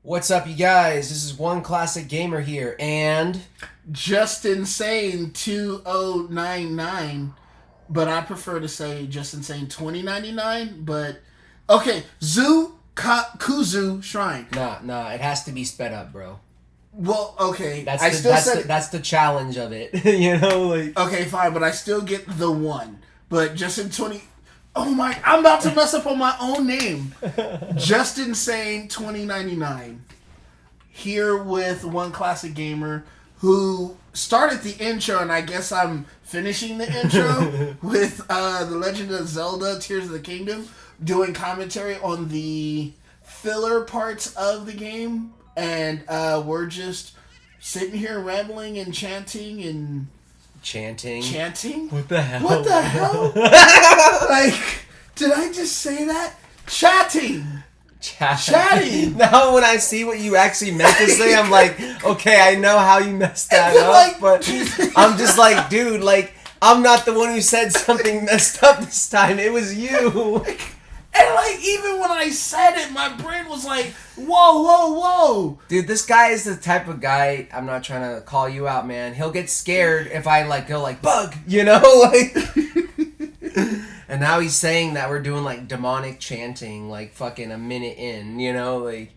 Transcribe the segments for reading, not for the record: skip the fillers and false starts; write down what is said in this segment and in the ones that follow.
What's up, you guys? This is One Classic Gamer here, and Just Insane 2099, but I prefer to say Just Insane 2099. But okay, Kuzu Shrine. nah, it has to be sped up, bro. Well, okay, That's I the still that's said the, that's the challenge of it, you know. Like, okay, fine, but I still get the one. But Just in 20. Oh my! I'm about to mess up on my own name. Just Insane 2099. Here with One Classic Gamer who started the intro, and I guess I'm finishing the intro with The Legend of Zelda Tears of the Kingdom, doing commentary on the filler parts of the game, and we're just sitting here rambling and chanting and chanting. What the hell? What the hell? Like, did I just say that? Chatting. Chatting. Now, when I see what you actually meant to say, I'm like, okay, I know how you messed that up, like, but I'm just like, dude, like, I'm not the one who said something messed up this time. It was you. And like, even when I said it, my brain was like, whoa. Dude, this guy is the type of guy, I'm not trying to call you out, man. He'll get scared if I like go like, bug, you know? Like, and now he's saying that we're doing like demonic chanting, like fucking a minute in, you know? Like,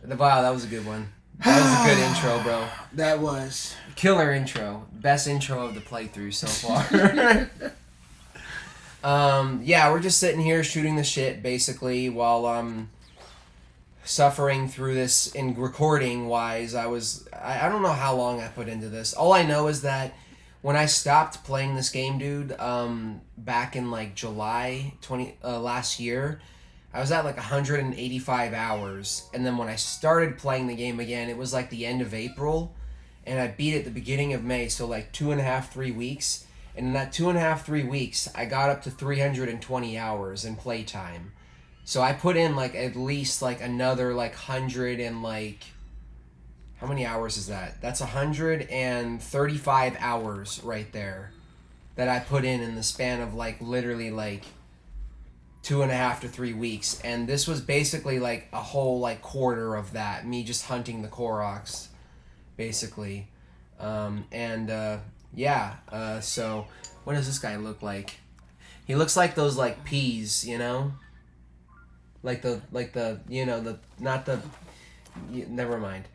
wow, that was a good one. That was a good intro, bro. That was. Killer intro. Best intro of the playthrough so far. Yeah, we're just sitting here shooting the shit, basically, while suffering through this in recording wise. I don't know how long I put into this. All I know is that when I stopped playing this game, dude, back in like July last year, I was at like 185 hours, and then when I started playing the game again, it was like the end of April, and I beat it the beginning of May, so like 2.5, 3 weeks. And in that 2.5, 3 weeks, I got up to 320 hours in playtime. So I put in like at least like another like 100 and like, how many hours is that? That's 135 hours right there that I put in the span of like literally like 2.5 to 3 weeks. And this was basically like a whole like quarter of that, me just hunting the Koroks, basically. So what does this guy look like? He looks like those like peas, you know? Like the you know, the not the never mind.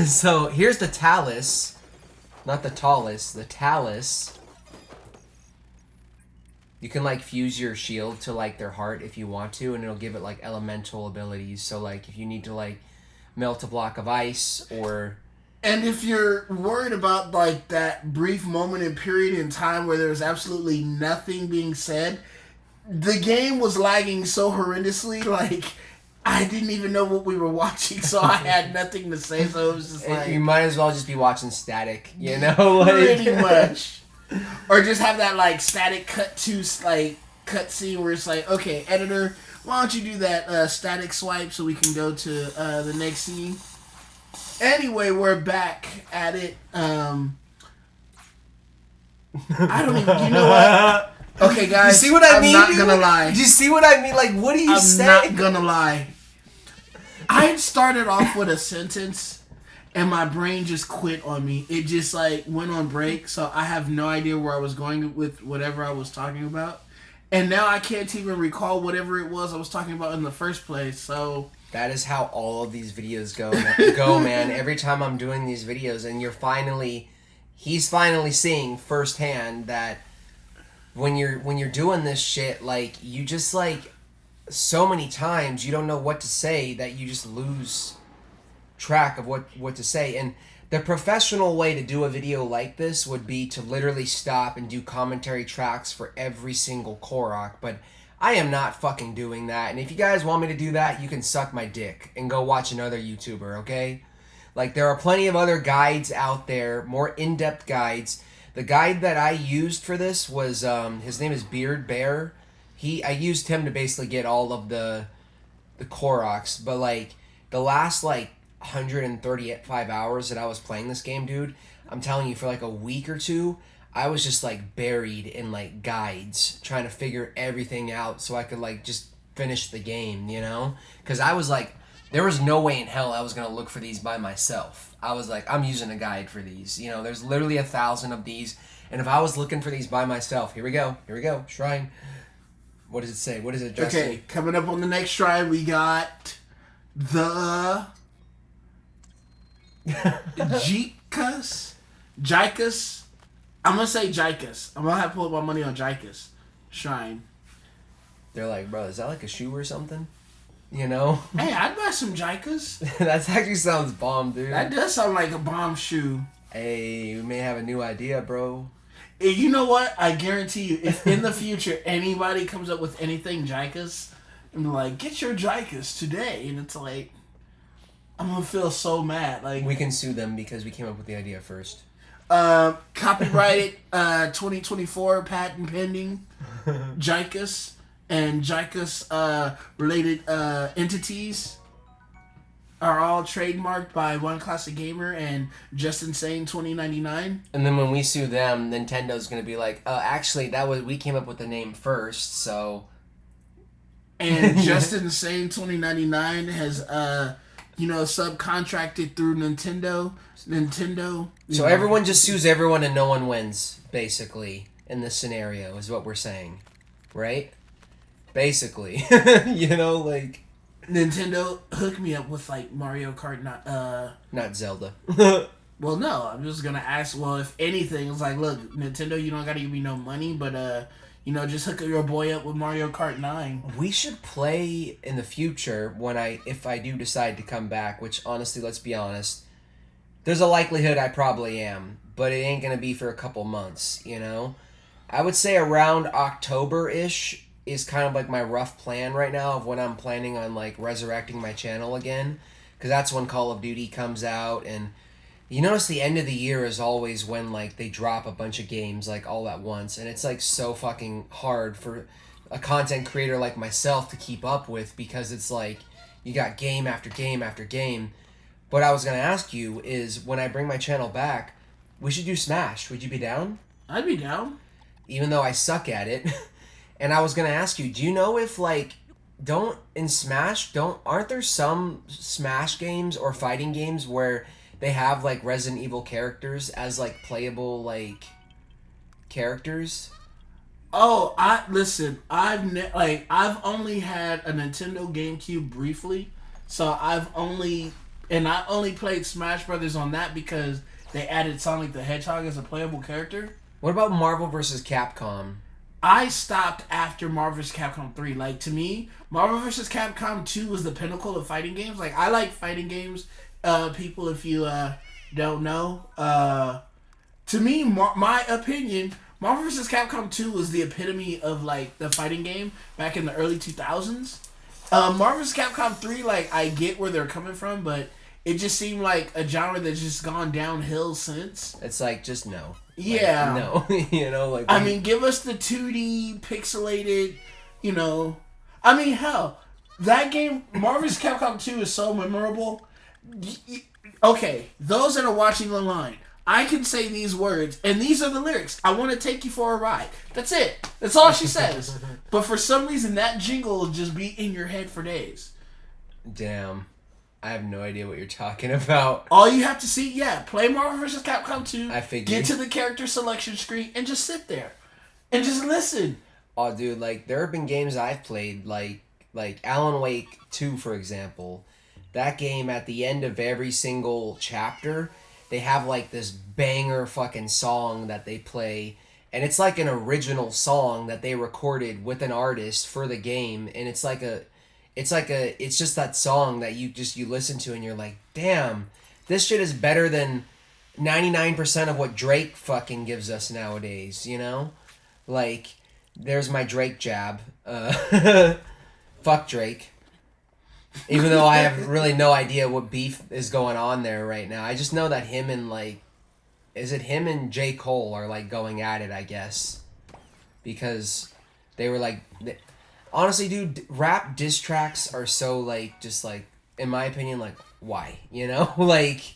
So here's the Talus, not the Talus, the Talus. You can like fuse your shield to like their heart if you want to, and it'll give it like elemental abilities. So like if you need to like melt a block of ice or And if you're worried about like that brief moment and period in time where there's absolutely nothing being said, the game was lagging so horrendously, like I didn't even know what we were watching, so I had nothing to say. So it was just like, you might as well just be watching static, you know, like, pretty much, or just have that like static cut to like cut scene where it's like, okay, editor, why don't you do that static swipe so we can go to the next scene. Anyway, we're back at it. I don't even. You know what? Okay, guys. You see what I mean? I'm not gonna lie. Do you see what I mean? Like, what do you say? I'm not gonna lie. I started off with a sentence, and my brain just quit on me. It just like went on break, so I have no idea where I was going with whatever I was talking about, and now I can't even recall whatever it was I was talking about in the first place. So. That is how all of these videos go, man. Every time I'm doing these videos, and he's finally seeing firsthand that when you're doing this shit, like, you just like so many times you don't know what to say that you just lose track of what to say. And the professional way to do a video like this would be to literally stop and do commentary tracks for every single Korok, but I am not fucking doing that. And if you guys want me to do that, you can suck my dick and go watch another YouTuber, okay? Like, there are plenty of other guides out there, more in-depth guides. The guide that I used for this was, his name is Beard Bear. I used him to basically get all of the Koroks, but like, the last like 135 hours that I was playing this game, dude, I'm telling you, for like a week or two, I was just like buried in like guides trying to figure everything out so I could like just finish the game, you know? Because I was like there was no way in hell I was gonna look for these by myself. I was like, I'm using a guide for these. You know, there's literally 1,000 of these, and if I was looking for these by myself, here we go, shrine. What does it say? What is it, Justin? Okay, coming up on the next shrine, we got the Jikas. I'm gonna say Jikas. I'm gonna have to put my money on Jikas shrine. They're like, bro, is that like a shoe or something? You know? Hey, I'd buy some Jikas. That actually sounds bomb, dude. That does sound like a bomb shoe. Hey, we may have a new idea, bro. You know what? I guarantee you, if in the future anybody comes up with anything Jikas, I'm like, get your Jikas today, and it's like, I'm gonna feel so mad. Like, we can sue them because we came up with the idea first. Copyrighted 2024 patent pending Jikas and Jikas related entities are all trademarked by One Classic Gamer and Just Insane 2099. And then when we sue them, Nintendo's gonna be like, actually we came up with the name first, so. And Just Insane 2099 has subcontracted through Nintendo. So everyone just sues everyone and no one wins, basically, in this scenario, is what we're saying. Right? Basically. Like... Nintendo, hook me up with, like, Mario Kart, not Zelda. Well, no, I'm just gonna ask, well, if anything, it's like, look, Nintendo, you don't gotta give me no money, but, just hook your boy up with Mario Kart 9. We should play in the future if I do decide to come back, which, honestly, let's be honest, there's a likelihood I probably am, but it ain't gonna be for a couple months, you know? I would say around October-ish is kind of like my rough plan right now of when I'm planning on, like, resurrecting my channel again, because that's when Call of Duty comes out, and you notice the end of the year is always when, like, they drop a bunch of games, like, all at once, and it's, like, so fucking hard for a content creator like myself to keep up with, because it's, like, you got game after game after game. What I was going to ask you is, when I bring my channel back, we should do Smash. Would you be down? I'd be down. Even though I suck at it. And I was going to ask you, do you know if, like, aren't there some Smash games or fighting games where they have, like, Resident Evil characters as, like, playable, like, characters? Oh, I've only had a Nintendo GameCube briefly, so I only played Smash Brothers on that because they added Sonic the Hedgehog as a playable character. What about Marvel vs. Capcom? I stopped after Marvel vs. Capcom 3. Like, to me, Marvel vs. Capcom 2 was the pinnacle of fighting games. Like, I like fighting games. People, if you don't know. To me, my opinion, Marvel vs. Capcom 2 was the epitome of, like, the fighting game back in the early 2000s. Marvel vs. Capcom 3, like, I get where they're coming from, but it just seemed like a genre that's just gone downhill since. It's like, just no. Yeah. Like, no. Like... I mean, give us the 2D pixelated, I mean, hell, that game, Marvel vs. Capcom 2 is so memorable. Okay, those that are watching online, I can say these words, and these are the lyrics. I want to take you for a ride. That's it. That's all she says. But for some reason, that jingle will just be in your head for days. Damn. I have no idea what you're talking about. All you have to see, play Marvel vs. Capcom 2. I figured. Get to the character selection screen and just sit there. And just listen. Oh, dude, like, there have been games I've played, like Alan Wake 2, for example. That game, at the end of every single chapter, they have, like, this banger fucking song that they play. And it's like an original song that they recorded with an artist for the game. And it's just that song that you listen to and you're like, damn, this shit is better than 99% of what Drake fucking gives us nowadays, you know? Like, there's my Drake jab. Fuck Drake. Even though I have really no idea what beef is going on there right now. I just know that him and, like, is it him and J. Cole are, like, going at it, I guess. Because they were, like... Honestly, dude, rap diss tracks are so, like, just, like, in my opinion, like, why? You know? Like,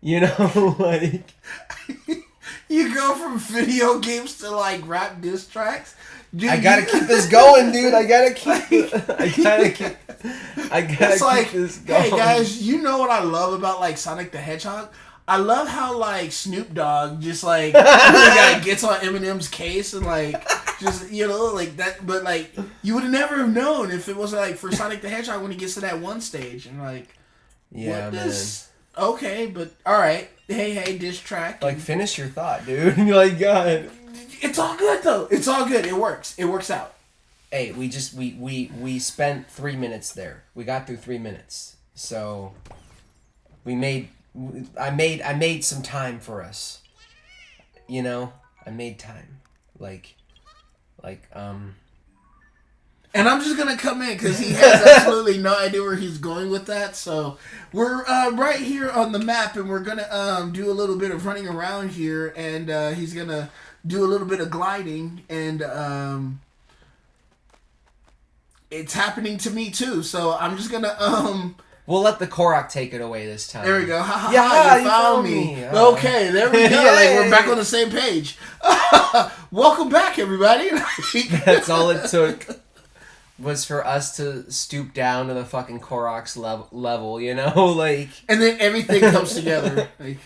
like... You go from video games to, like, rap diss tracks? Dude, I gotta keep this going, dude. I gotta keep this going. Hey guys, you know what I love about like Sonic the Hedgehog? I love how like Snoop Dogg just like gets on Eminem's case and like just like that. But like you would never have known if it wasn't like for Sonic the Hedgehog when he gets to that one stage and like yeah, man. Okay, but all right. Hey, diss track. Like finish your thought, dude. You're like, God. It's all good though. It's all good. It works. It works out. Hey, we spent 3 minutes there. We got through 3 minutes, so I made some time for us. I made time, And I'm just gonna come in because he has absolutely no idea where he's going with that. So we're right here on the map, and we're gonna do a little bit of running around here, and he's gonna do a little bit of gliding, and it's happening to me too. So I'm just gonna We'll let the Korok take it away this time. There we go. Yeah, you found me. Okay, there we go. Like, we're back on the same page. Welcome back, everybody. That's all it took. Was for us to stoop down to the fucking Korok's level, like... And then everything comes together. Like,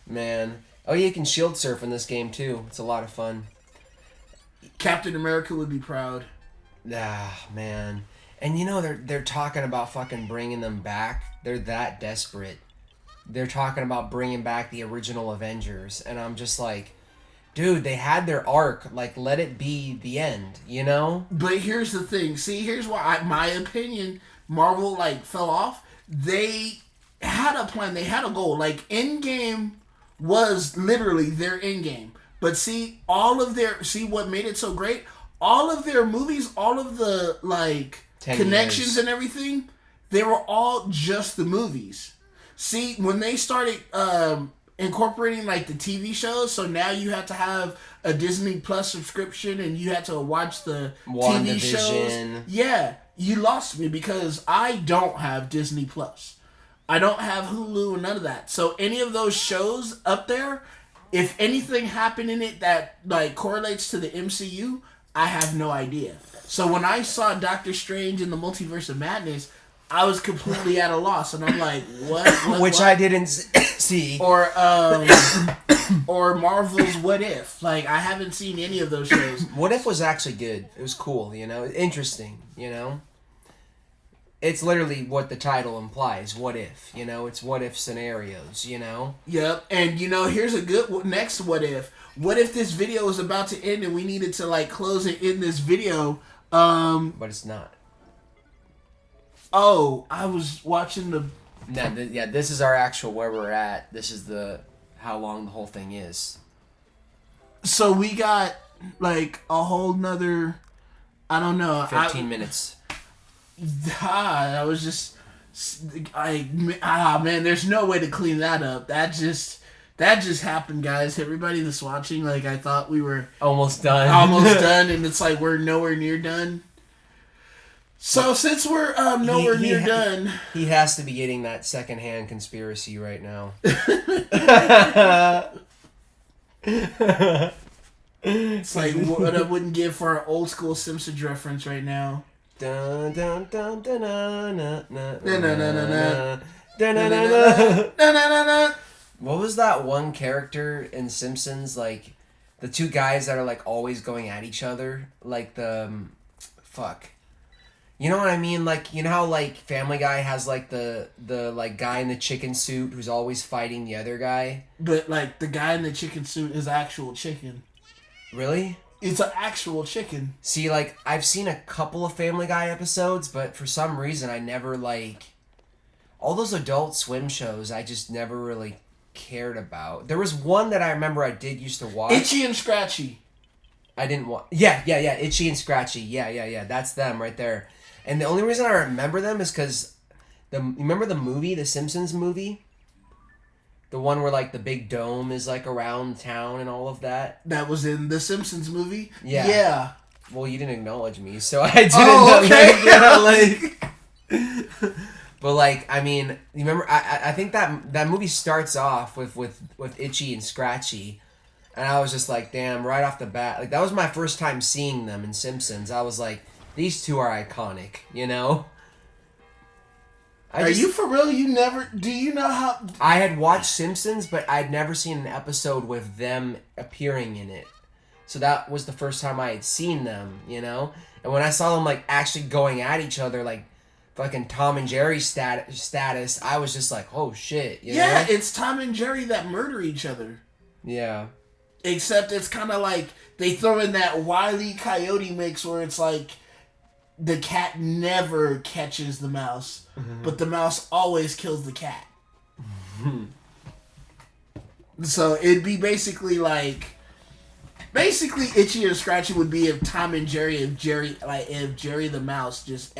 man. Oh, yeah, you can shield surf in this game, too. It's a lot of fun. Captain America would be proud. Ah, man. And they're talking about fucking bringing them back. They're that desperate. They're talking about bringing back the original Avengers. And I'm just like... Dude, they had their arc. Like, let it be the end, But here's the thing. See, here's why, my opinion, Marvel, fell off. They had a plan. They had a goal. Like, Endgame was literally their endgame. But see, what made it so great? All of their movies, all of the, connections years. And everything, they were all just the movies. See, when they started... incorporating the TV shows, so now you have to have a Disney Plus subscription and you have to watch the TV shows. Yeah, you lost me because I don't have Disney Plus. I don't have Hulu and none of that. So any of those shows up there, if anything happened in it that correlates to the MCU, I have no idea. So when I saw Doctor Strange in the Multiverse of Madness, I was completely at a loss, and I'm like, what? Which I didn't see. Or Marvel's What If. I haven't seen any of those shows. What If was actually good. It was cool, interesting, It's literally what the title implies, what if, it's what if scenarios, Yep, and here's a good next what if. What if this video was about to end and we needed to close it in this video? But it's not. Oh, I was watching the... Yeah, this is our actual where we're at. This is how long the whole thing is. So we got, a whole nother... I don't know. 15 minutes. I was just... man, there's no way to clean that up. That just happened, guys. Everybody that's watching, I thought we were... Almost done. Almost done, and it's we're nowhere near done. So since we're nowhere near done, he has to be getting that secondhand conspiracy right now. It's what I wouldn't give for an old school Simpsons reference right now. Dun dun dun dun What was that one character in Simpsons? The two guys that are always going at each other, fuck. You know what I mean? How Family Guy has the guy in the chicken suit who's always fighting the other guy? But the guy in the chicken suit is actual chicken. Really? It's an actual chicken. See, I've seen a couple of Family Guy episodes, but for some reason I never all those Adult Swim shows I just never really cared about. There was one that I remember I did used to watch. Itchy and Scratchy. I didn't watch. Yeah. Itchy and Scratchy. Yeah. That's them right there. And the only reason I remember them is because remember the movie, the Simpsons movie? The one where the big dome is around town and all of that? That was in the Simpsons movie? Yeah. Yeah. Well, you didn't acknowledge me, so I didn't know. Okay. But I mean, you remember I think that movie starts off with Itchy and Scratchy. And I was just like, damn, right off the bat. Like, that was my first time seeing them in Simpsons. I was like, these two are iconic, you know? Are you for real? Do you know how... I had watched Simpsons, but I'd never seen an episode with them appearing in it. So that was the first time I had seen them, you know? And when I saw them, like, actually going at each other, like, fucking Tom and Jerry status, I was just like, oh, shit, you know? It's Tom and Jerry that murder each other. Yeah. Except it's kind of like they throw in that Wile E. Coyote mix where it's like the cat never catches the mouse, but the mouse always kills the cat. So it'd be basically Itchy and Scratchy would be if Tom and Jerry, if Jerry the mouse just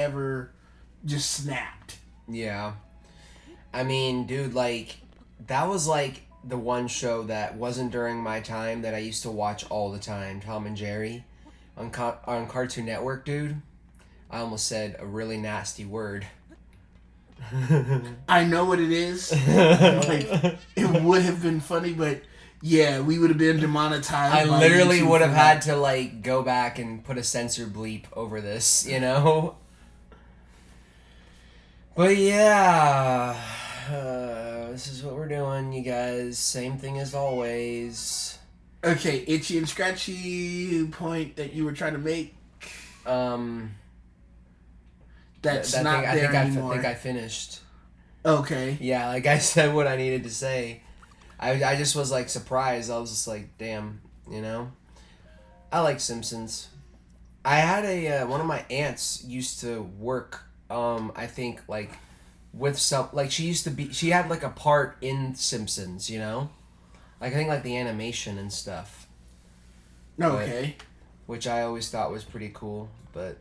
snapped. Yeah. I mean, dude, like, that was like the one show that wasn't during my time that I used to watch all the time, Tom and Jerry, on Cartoon Network, dude. I almost said a really nasty word. I know what it is. Like, it would have been funny, but yeah, we would have been demonetized. I literally would have had to, like, go back and put a censor bleep over this, you know? But yeah, this is what we're doing, you guys. Same thing as always. Okay, Itchy and Scratchy point that you were trying to make. That's not there anymore. I think I finished. Okay. Yeah, like I said what I needed to say. I just was like surprised. I was just like, damn, you know? I like Simpsons. I had one of my aunts used to work, I think, like, with some, like, she had, like, a part in Simpsons, you know? Like, I think, like, the animation and stuff. Okay. Which I always thought was pretty cool, but,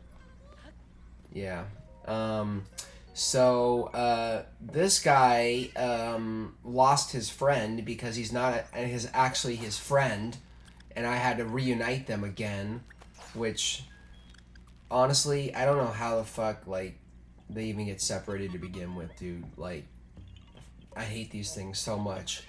yeah. This guy, lost his friend because he's not actually his friend, and I had to reunite them again, which, honestly, I don't know how the fuck, like, they even get separated to begin with, dude. Like, I hate these things so much.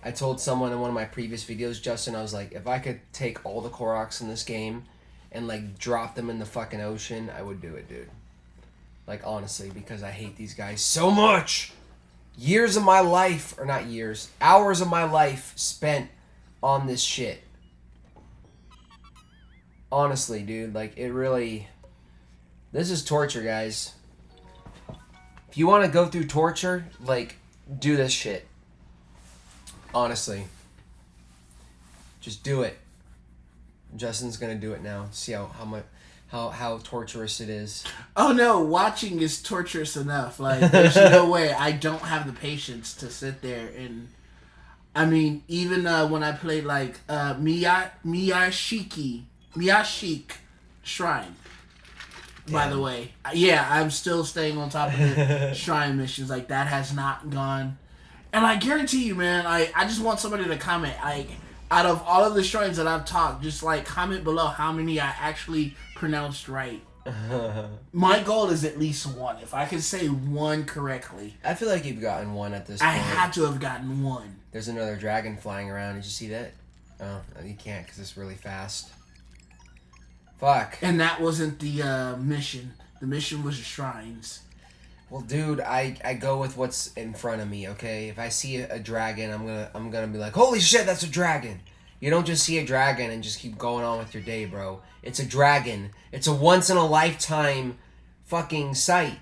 I told someone in one of my previous videos, Justin, I was like, if I could take all the Koroks in this game and, like, drop them in the fucking ocean, I would do it, dude. Like, honestly, because I hate these guys so much. Years of my life, or not years, hours of my life spent on this shit. Honestly, dude, like, it really... This is torture, guys. If you want to go through torture, like, do this shit. Honestly. Just do it. Justin's gonna do it now. See how torturous it is. Oh no, watching is torturous enough. Like, there's no way. I don't have the patience to sit there and... I mean, even when I played, like, Miyashik Shrine. Damn. By the way. Yeah, I'm still staying on top of the shrine missions. Like, that has not gone... And I guarantee you, man, I just want somebody to comment. Like, out of all of the shrines that I've talked, just, like, comment below how many I actually pronounced right. My goal is at least one. If I can say one correctly. I feel like you've gotten one at this point. I had to have gotten one. There's another dragon flying around. Did you see that? Oh, you can't because it's really fast. Fuck. And that wasn't the mission. The mission was the shrines. Well, dude, I go with what's in front of me, okay? If I see a dragon, I'm gonna be like, holy shit, that's a dragon. You don't just see a dragon and just keep going on with your day, bro. It's a dragon. It's a once-in-a-lifetime fucking sight.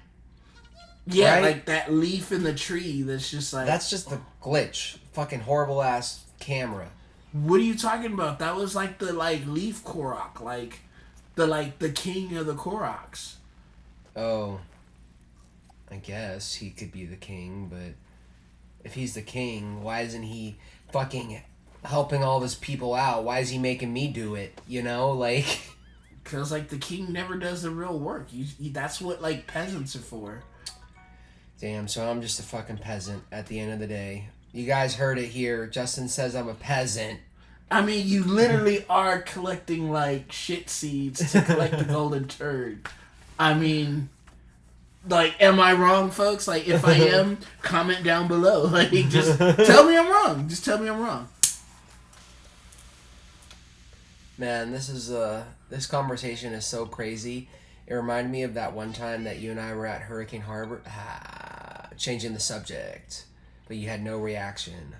Yeah, right? Like that leaf in the tree that's just like... That's just the glitch. Fucking horrible-ass camera. What are you talking about? That was like the, like, leaf Korok. Like, the king of the Koroks. Oh. I guess he could be the king, but if he's the king, why isn't he fucking helping all these people out? Why is he making me do it? You know, like... Because, like, the king never does the real work. That's what, like, peasants are for. Damn, so I'm just a fucking peasant at the end of the day. You guys heard it here. Justin says I'm a peasant. I mean, you literally are collecting, like, shit seeds to collect the golden turd. I mean... Like, am I wrong, folks? Like, if I am, comment down below. Like, just tell me I'm wrong. Just tell me I'm wrong. Man, this conversation is so crazy. It reminded me of that one time that you and I were at Hurricane Harbor, changing the subject, but you had no reaction.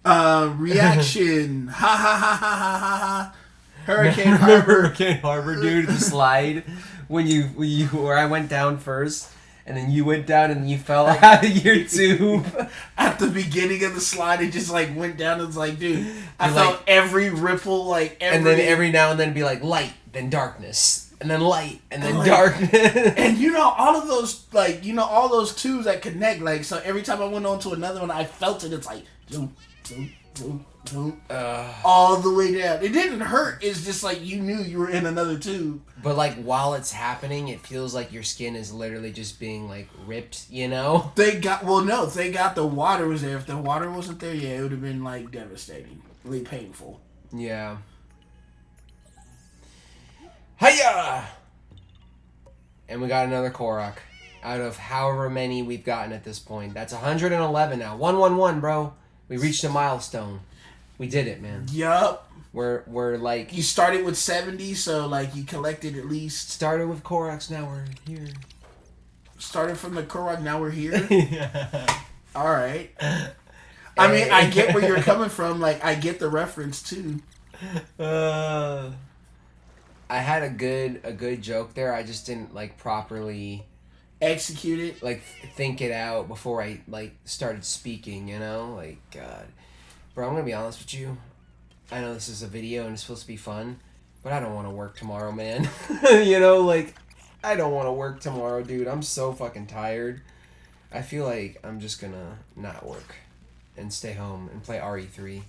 Reaction. Ha ha ha ha ha ha ha. Hurricane Harbor. Hurricane Harbor, dude, the slide when you where I went down first, and then you went down and you fell out of your tube. At the beginning of the slide, it just like went down. It's like, dude, I You're felt like- every ripple, like every. And then every now and then it'd be like light, then darkness, and then light, and then Like- darkness. And you know all of those, like, you know, all those tubes that connect, like, so every time I went on to another one, I felt it. It's like zoom, zoom, zoom, zoom, all the way down. It didn't hurt. It's just like you knew you were in another tube. But like while it's happening, it feels like your skin is literally just being like ripped, you know? Thank God the water was there. If the water wasn't there, yeah, it would have been like devastatingly painful. Yeah. Hiya! And we got another Korok. Out of however many we've gotten at this point. That's 111 now. 111, bro. We reached a milestone. We did it, man. Yup. We're like... You started with 70, so like you collected at least. Started with Koroks, now we're here. Started from the Korok, now we're here. Yeah. All right. I mean, I get where you're coming from. Like, I get the reference too. I had a good joke there. I just didn't like properly Execute it. like think it out before I like started speaking. You know, like God, bro. I'm gonna be honest with you. I know this is a video and it's supposed to be fun, but I don't want to work tomorrow, man. You know, like I don't want to work tomorrow, dude. I'm so fucking tired. I feel like I'm just gonna not work and stay home and play RE3.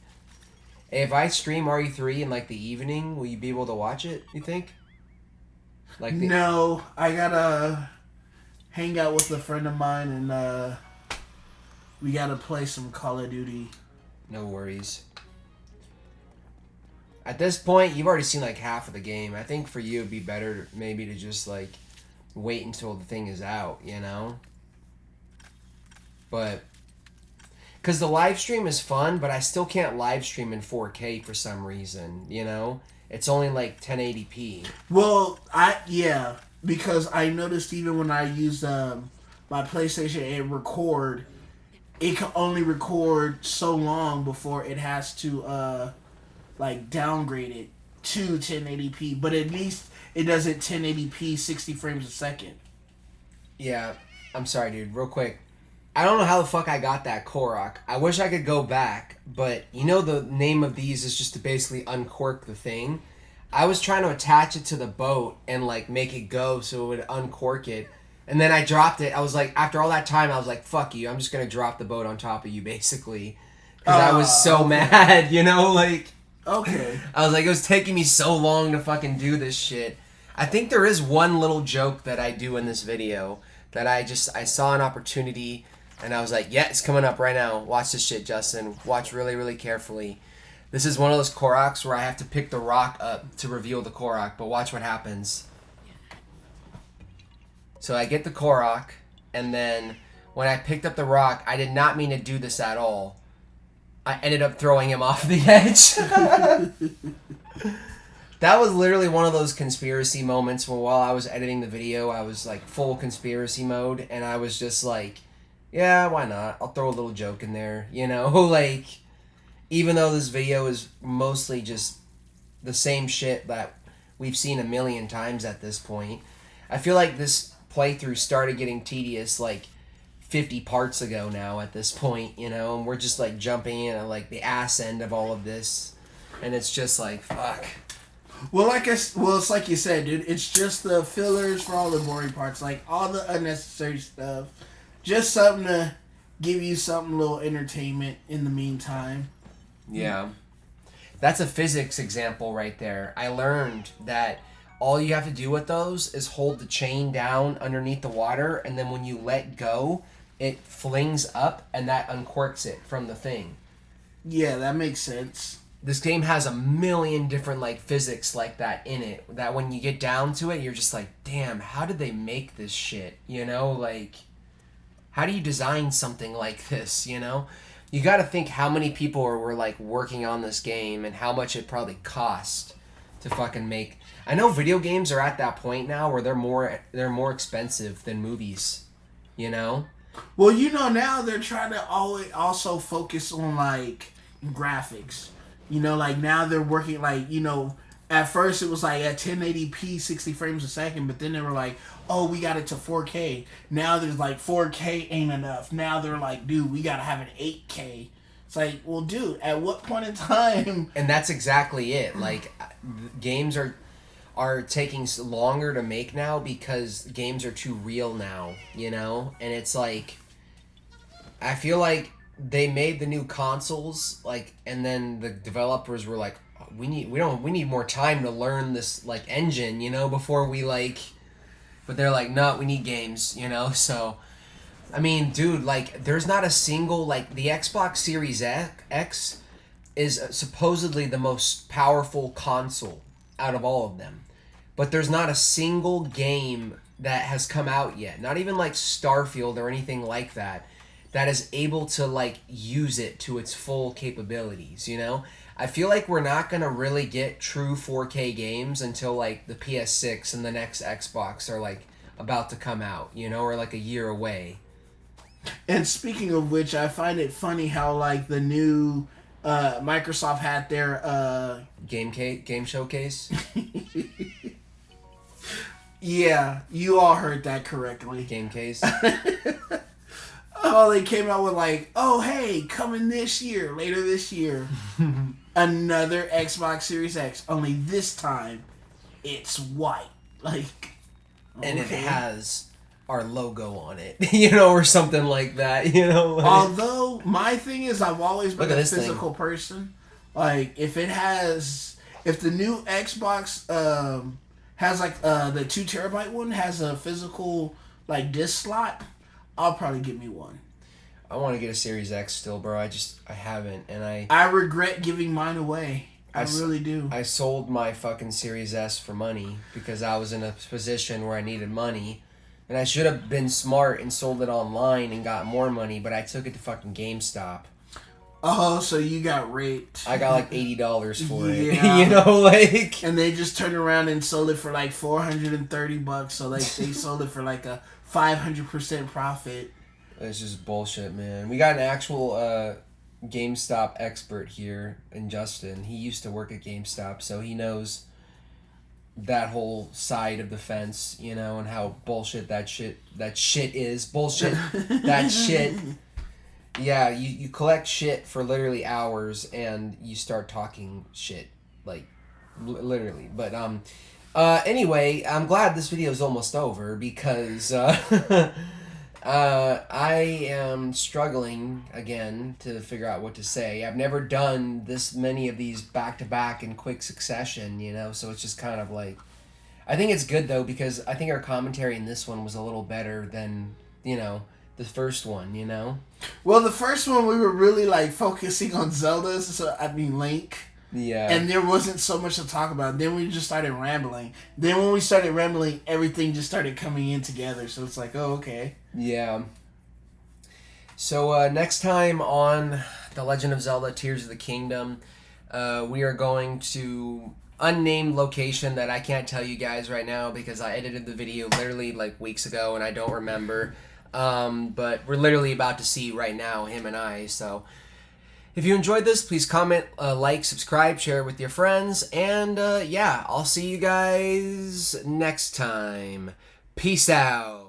If I stream RE3 in like the evening, will you be able to watch it, you think? Like No, I gotta hang out with a friend of mine and we gotta play some Call of Duty. No worries. At this point, you've already seen like half of the game. I think for you it'd be better maybe to just like wait until the thing is out, you know? But because the live stream is fun, but I still can't live stream in 4K for some reason, you know? It's only like 1080p. Well, because I noticed even when I used my PlayStation and record, it can only record so long before it has to like downgrade it to 1080p. But at least it does it 1080p, 60 frames a second. Yeah, I'm sorry, dude. Real quick. I don't know how the fuck I got that Korok. I wish I could go back, but you know the name of these is just to basically uncork the thing. I was trying to attach it to the boat and like make it go so it would uncork it. And then I dropped it. I was like, after all that time, I was like, fuck you. I'm just going to drop the boat on top of you, basically. Because I was so mad, you know? Like, Okay. I was like, it was taking me so long to fucking do this shit. I think there is one little joke that I do in this video that I saw an opportunity and I was like, yeah, it's coming up right now. Watch this shit, Justin. Watch really, really carefully. This is one of those Koroks where I have to pick the rock up to reveal the Korok, but watch what happens. So I get the Korok, and then when I picked up the rock, I did not mean to do this at all. I ended up throwing him off the edge. That was literally one of those conspiracy moments where while I was editing the video, I was like full conspiracy mode, and I was just like, yeah, why not? I'll throw a little joke in there, you know? Like, even though this video is mostly just the same shit that we've seen a million times at this point, I feel like this playthrough started getting tedious like 50 parts ago now at this point, you know? And we're just like jumping in at like the ass end of all of this, and it's just like, fuck. Well, it's like you said, dude. It's just the fillers for all the boring parts, like all the unnecessary stuff. Just something to give you something, little entertainment in the meantime. Yeah. That's a physics example right there. I learned that all you have to do with those is hold the chain down underneath the water, and then when you let go, it flings up, and that uncorks it from the thing. Yeah, that makes sense. This game has a million different like physics like that in it, that when you get down to it, you're just like, damn, how did they make this shit? You know, like, how do you design something like this, you know? You got to think how many people were like working on this game and how much it probably cost. to fucking make. I know video games are at that point now where they're more expensive than movies, you know? Well, you know, now they're trying to always also focus on like graphics. You know, like now they're working like, you know, at first it was like at 1080p 60 frames a second, but then they were like, oh, we got it to 4K. Now there's like 4K ain't enough. Now they're like, dude, we gotta have an 8K. It's like, well, dude, at what point in time? And that's exactly it. Like, games are taking longer to make now because games are too real now, you know? And it's like, I feel like they made the new consoles, like, and then the developers were like, we need more time to learn this, like, engine, you know, before we, like, but they're like, no, we need games, you know? So, I mean, dude, like, there's not a single, like, the Xbox Series X is supposedly the most powerful console out of all of them. But there's not a single game that has come out yet, not even like Starfield or anything like that, that is able to like use it to its full capabilities, you know? I feel like we're not going to really get true 4K games until like the PS6 and the next Xbox are like about to come out, you know, or like a year away. And speaking of which, I find it funny how like the new Microsoft had their game showcase. Yeah, you all heard that correctly. Game case. Oh, they came out with like, oh hey, coming this year, later this year, another Xbox Series X. Only this time, it's white. Like, and it has our logo on it, you know, or something like that, you know. Like, although my thing is, I've always been a physical person. Like, if the new Xbox has like the 2 terabyte one has a physical like disc slot, I'll probably get me one. I want to get a Series X still, bro. I haven't, and I regret giving mine away. I really do. I sold my fucking Series S for money because I was in a position where I needed money, and I should have been smart and sold it online and got more money, but I took it to fucking GameStop. Oh, so you got raped. I got like $80 for it. Yeah. You know, like... And they just turned around and sold it for like $430, so like they sold it for like a 500% profit. It's just bullshit, man. We got an actual GameStop expert here in Justin. He used to work at GameStop, so he knows that whole side of the fence, you know, and how bullshit that shit is. Bullshit. That shit... Yeah, you collect shit for literally hours and you start talking shit, like, literally. But, anyway, I'm glad this video is almost over because, I am struggling, again, to figure out what to say. I've never done this many of these back-to-back in quick succession, you know, so it's just kind of like... I think it's good, though, because I think our commentary in this one was a little better than, you know... the first one, you know? Well, the first one we were really like focusing on Zelda, Link. Yeah. And there wasn't so much to talk about. Then we just started rambling. Then when we started rambling, everything just started coming in together. So it's like, oh, okay. Yeah. So next time on The Legend of Zelda Tears of the Kingdom, we are going to unnamed location that I can't tell you guys right now because I edited the video literally like weeks ago and I don't remember. But we're literally about to see right now, him and I. So if you enjoyed this, please comment, like, subscribe, share it with your friends. And yeah, I'll see you guys next time. Peace out.